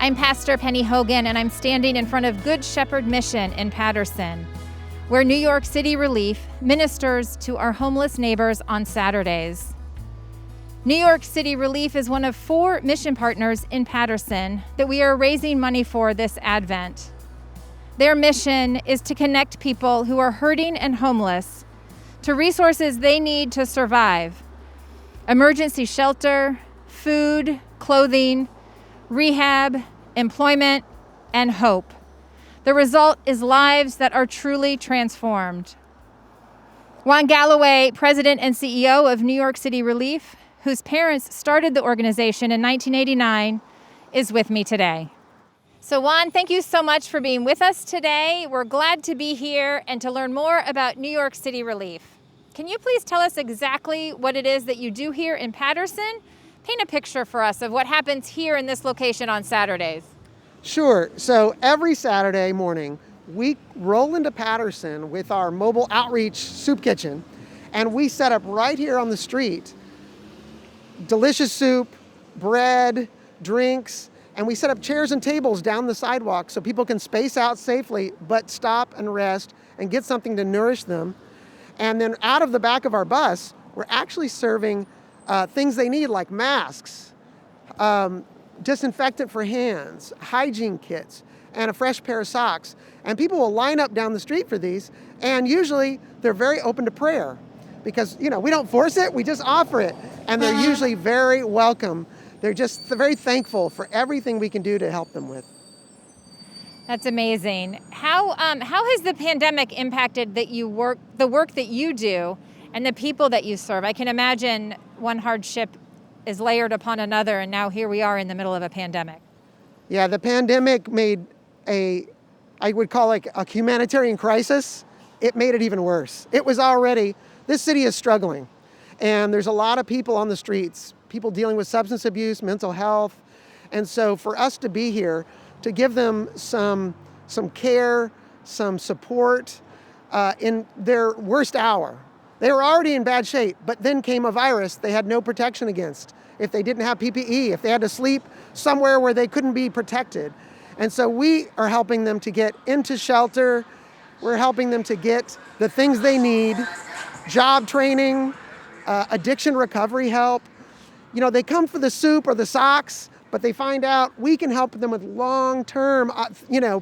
I'm Pastor Penny Hogan, and I'm standing in front of Good Shepherd Mission in Paterson, where New York City Relief ministers to our homeless neighbors on Saturdays. New York City Relief is one of 4 mission partners in Paterson that we are raising money for this Advent. Their mission is to connect people who are hurting and homeless to resources they need to survive: emergency shelter, food, clothing, rehab, employment, and hope. The result is lives that are truly transformed. Juan Galloway, President and CEO of New York City Relief, whose parents started the organization in 1989, is with me today. So Juan, thank you so much for being with us today. We're glad to be here and to learn more about New York City Relief. Can you please tell us exactly what it is that you do here in Paterson? Paint a picture for us of what happens here in this location on Saturdays. Sure. So every Saturday morning, we roll into Paterson with our mobile outreach soup kitchen, and we set up right here on the street delicious soup, bread, drinks, and we set up chairs and tables down the sidewalk so people can space out safely, but stop and rest and get something to nourish them. And then out of the back of our bus, we're actually serving things they need, like masks, disinfectant for hands, hygiene kits, and a fresh pair of socks. And people will line up down the street for these, and usually they're very open to prayer because, we don't force it, we just offer it. And they're usually very welcome. They're very thankful for everything we can do to help them with. That's amazing. How has the pandemic impacted the work that you do and the people that you serve? I can imagine one hardship is layered upon another, and now here we are in the middle of a pandemic. Yeah, the pandemic made I would call like a humanitarian crisis. It made it even worse. This city is struggling, and there's a lot of people on the streets, people dealing with substance abuse, mental health. And so for us to be here, to give them some care, some support in their worst hour. They were already in bad shape, but then came a virus they had no protection against. If they didn't have PPE, if they had to sleep somewhere where they couldn't be protected. And so we are helping them to get into shelter. We're helping them to get the things they need: job training, addiction recovery help. They come for the soup or the socks, but they find out we can help them with long-term,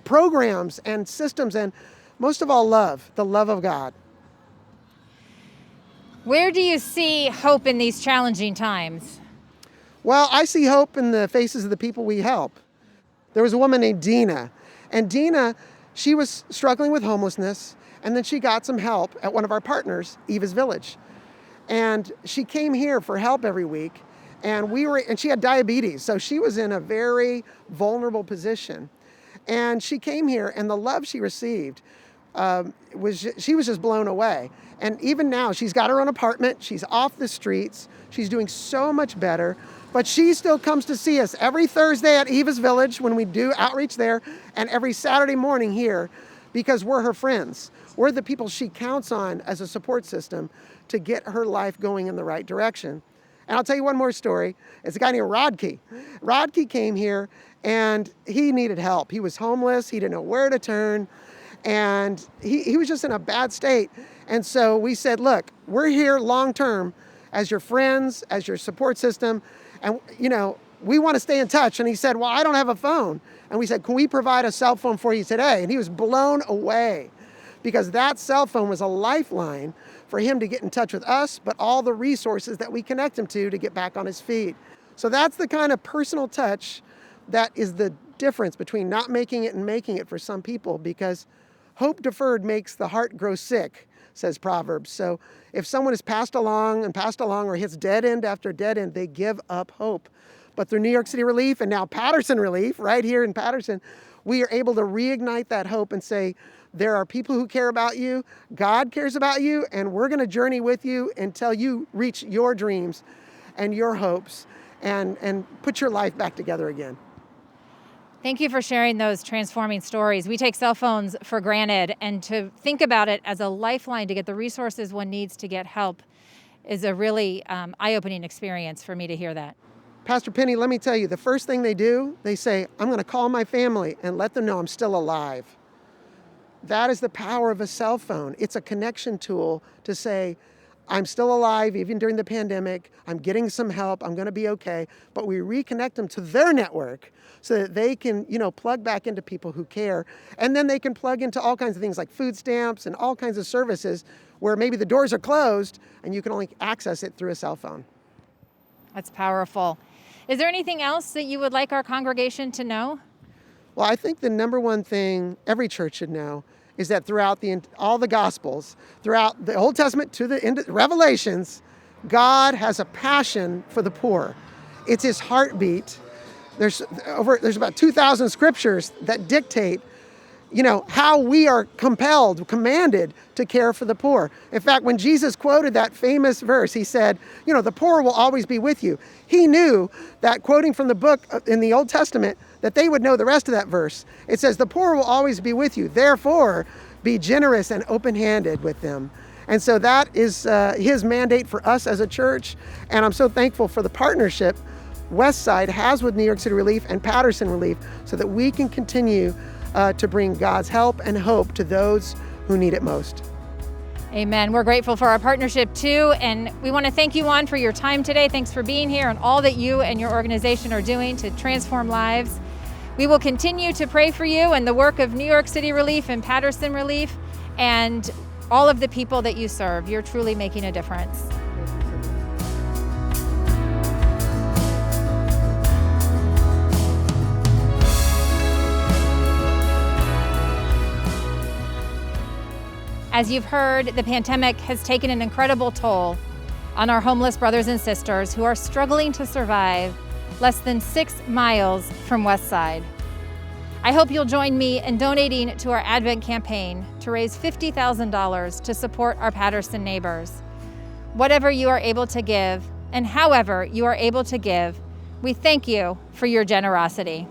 programs and systems, and most of all, the love of God. Where do you see hope in these challenging times? Well, I see hope in the faces of the people we help. There was a woman named Dina, and Dina, she was struggling with homelessness, and then she got some help at one of our partners, Eva's Village. And she came here for help every week, and she had diabetes, so she was in a very vulnerable position. And she came here, and the love she received, she was just blown away. And even now, she's got her own apartment, she's off the streets, she's doing so much better, but she still comes to see us every Thursday at Eva's Village when we do outreach there, and every Saturday morning here, because we're her friends. We're the people she counts on as a support system to get her life going in the right direction. And I'll tell you one more story. It's a guy named Rodkey. Rodkey came here, and he needed help. He was homeless, he didn't know where to turn, and he was just in a bad state. And so we said, look, we're here long-term as your friends, as your support system, and we want to stay in touch. And he said, well, I don't have a phone. And we said, can we provide a cell phone for you today? And he was blown away because that cell phone was a lifeline for him to get in touch with us, but all the resources that we connect him to get back on his feet. So that's the kind of personal touch that is the difference between not making it and making it for some people, because hope deferred makes the heart grow sick, says Proverbs. So if someone is passed along or hits dead end after dead end, they give up hope. But through New York City Relief and now Paterson Relief, right here in Paterson, we are able to reignite that hope and say, there are people who care about you, God cares about you, and we're going to journey with you until you reach your dreams and your hopes and put your life back together again. Thank you for sharing those transforming stories. We take cell phones for granted, and to think about it as a lifeline to get the resources one needs to get help is a really eye-opening experience for me to hear that. Pastor Penny, let me tell you, the first thing they do, they say, I'm going to call my family and let them know I'm still alive. That is the power of a cell phone. It's a connection tool to say, I'm still alive, even during the pandemic. I'm getting some help. I'm going to be okay. But we reconnect them to their network so that they can, plug back into people who care. And then they can plug into all kinds of things like food stamps and all kinds of services where maybe the doors are closed and you can only access it through a cell phone. That's powerful. Is there anything else that you would like our congregation to know? Well, I think the number one thing every church should know is that throughout all the Gospels, throughout the Old Testament to the end of Revelations, God has a passion for the poor. It's his heartbeat. There's about 2,000 scriptures that dictate, how we are commanded to care for the poor. In fact, when Jesus quoted that famous verse, he said, the poor will always be with you. He knew that, quoting from the book in the Old Testament, that they would know the rest of that verse. It says, the poor will always be with you. Therefore, be generous and open-handed with them. And so that is his mandate for us as a church. And I'm so thankful for the partnership Westside has with New York City Relief and Paterson Relief so that we can continue to bring God's help and hope to those who need it most. Amen. We're grateful for our partnership too, and we want to thank you, Juan, for your time today. Thanks for being here and all that you and your organization are doing to transform lives. We will continue to pray for you and the work of New York City Relief and Paterson Relief and all of the people that you serve. You're truly making a difference. As you've heard, the pandemic has taken an incredible toll on our homeless brothers and sisters who are struggling to survive less than 6 miles from Westside. I hope you'll join me in donating to our Advent campaign to raise $50,000 to support our Paterson neighbors. Whatever you are able to give and however you are able to give, we thank you for your generosity.